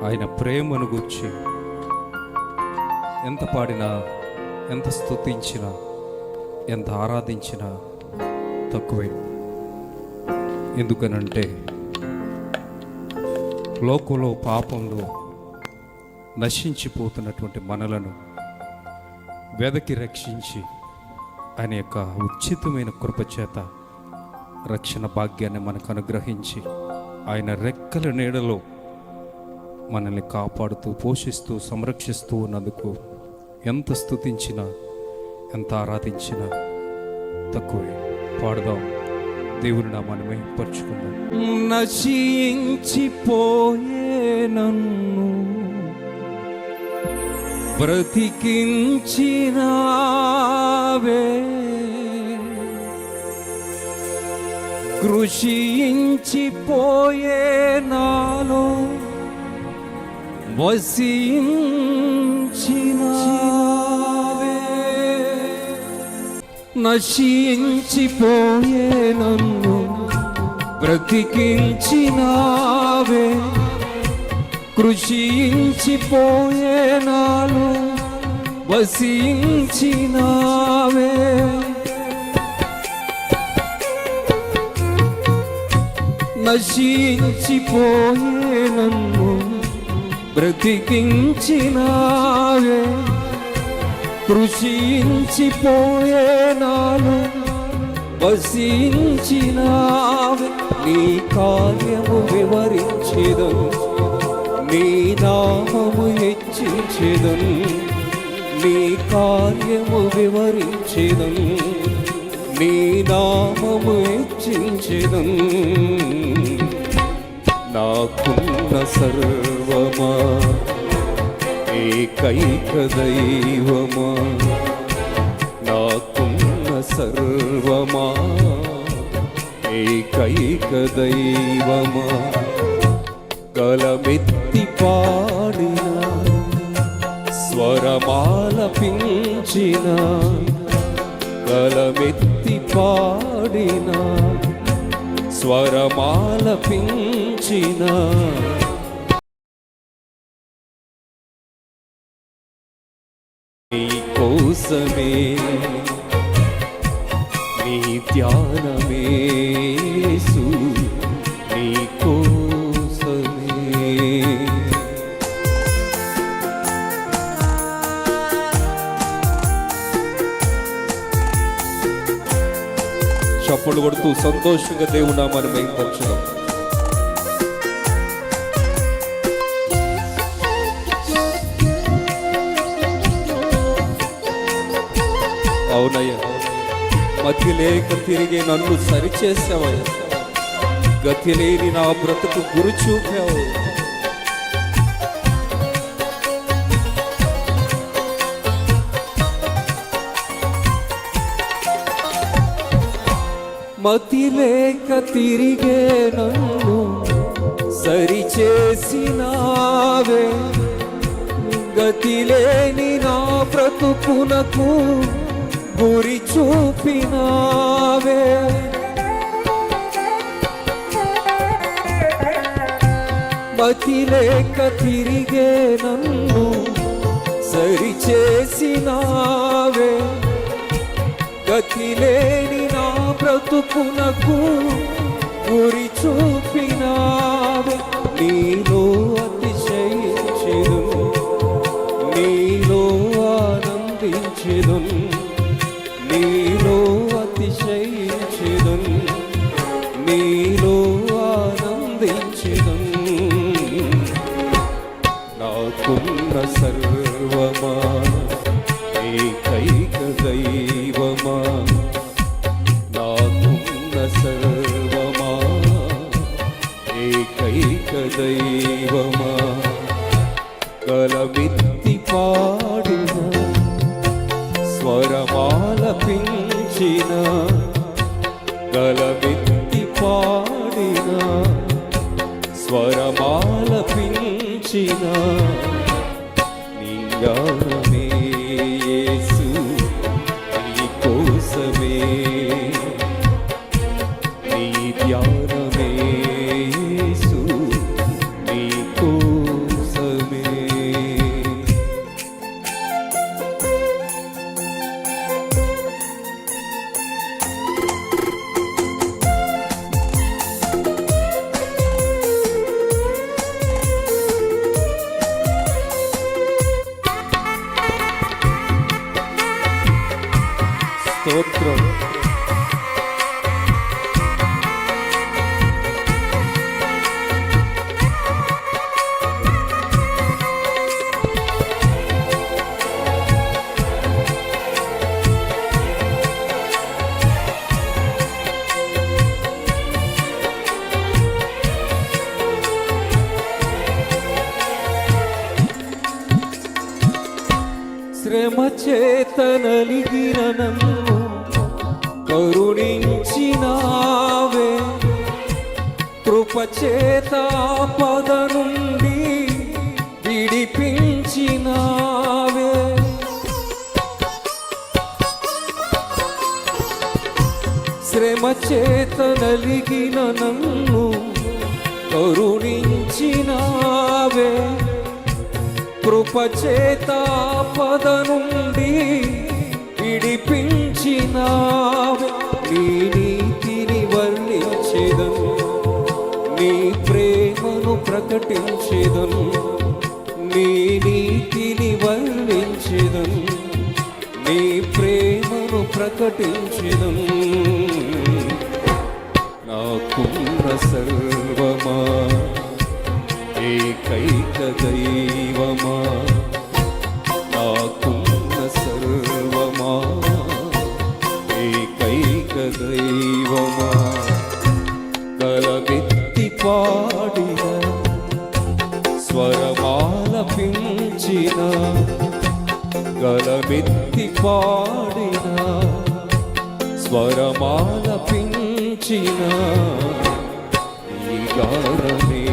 ఆయన ప్రేమను గూర్చి ఎంత పాడినా, ఎంత స్తుతించినా, ఎంత ఆరాధించినా తక్కువే. ఎందుకనంటే లోకంలో పాపంలో నశించిపోతున్నటువంటి మనలను వెదకి రక్షించి ఆయన యొక్క ఉచితమైన కృపచేత రక్షణ భాగ్యాన్ని మనకు అనుగ్రహించి ఆయన రెక్కల నీడలో మనల్ని కాపాడుతూ, పోషిస్తూ, సంరక్షిస్తూ ఉన్నందుకు ఎంత స్తుతించినా, ఎంత ఆరాధించినా తక్కువే. పాడుదాం, దేవుని నామాన్ని మహిమపరచుకుందాం. నశించిపోయే నన్ను బ్రతికించినావే, కృషించిపోయే నాలో వసించినావే. నశించిపోయే నన్ను బ్రతికించినావే, కృషించిపోయే నాలో వసించినావే. నశించిపోయే నన్ను బ్రతికించినావే, కృషించిపోయే నాలో వసించినావే. నీ కార్యము వివరించెదను, నీ నామము హెచ్చించెదను, నీ కార్యము వివరించెదను, నీ నామము హెచ్చించెదను. నాకున్న సర్వమా ఏకైక దైవమా, నాకున్న సర్వమా ఏకైక దైవమా. గలమెత్తి పాడిన, స్వరమాలపించిన, గలమెత్తి పాడిన, స్వరమాలపించిన, నీ కోసమే నీ ధ్యానమే యేసు, నీ కోసమే. చప్పట్లు కొడుతూ సంతోషంగా దేవుని నామాన్ని మహిమపరచుదాం. అవునయ్యా, మతి లేక తిరిగి నన్ను సరిచేసావయ్యా, గతి లేని నా బ్రతుకు గురి చూపావు. మతి లేక తిరిగే నన్ను సరిచేసినావే, గతి లేని నా బ్రతుకునకు గురి చూపినావే. మతి లేక తిరిగే నన్ను సరిచేసినావే, గతి లేని నా బ్రతుకునకు గురి చూపినావే. నీలో అతిశయించెదను, నీలో ఆనందించెదను, నీలో అతిశయించెదను, నీలో ఆనందించెదను. నాకున్న సర్వమా ఏకైక దైవమా, నాకున్న సర్వమా ఏకైక దైవమా. గలమెత్తి పాడిన, స్వరమాలపించిన, గలమెత్తి పాడిన, స్వరమాలపించిన, నీ గానమే యేసు, నీ కోసమే, నీ ధ్యానమే యేసు, నీ కోసమే. స్తోత్రం. శ్రమ చేత నలిగిన నన్ను కరుణించినావే, కృప చేత ఆపద నుండి విడిపించినావే. శ్రమ చేత నలిగిన నన్ను కరుణించినావే, కృప చేత ఆపద నుండి విడిపించినావే. నీ నీతిని వర్ణించెదను, నీ ప్రేమను ప్రకటించెదను. నీ నీతిని వర్ణించెదను, నీ ప్రేమను ప్రకటించెదను. నాకున్న సర్వమా ఏకైక దైవమా, నాకున్న సర్వమా ఏకైక దైవమా. గలమెత్తి పాడిన స్వరమాలపించిన, గలమెత్తి పాడిన స్వరమాలపించిన ఈ గానమే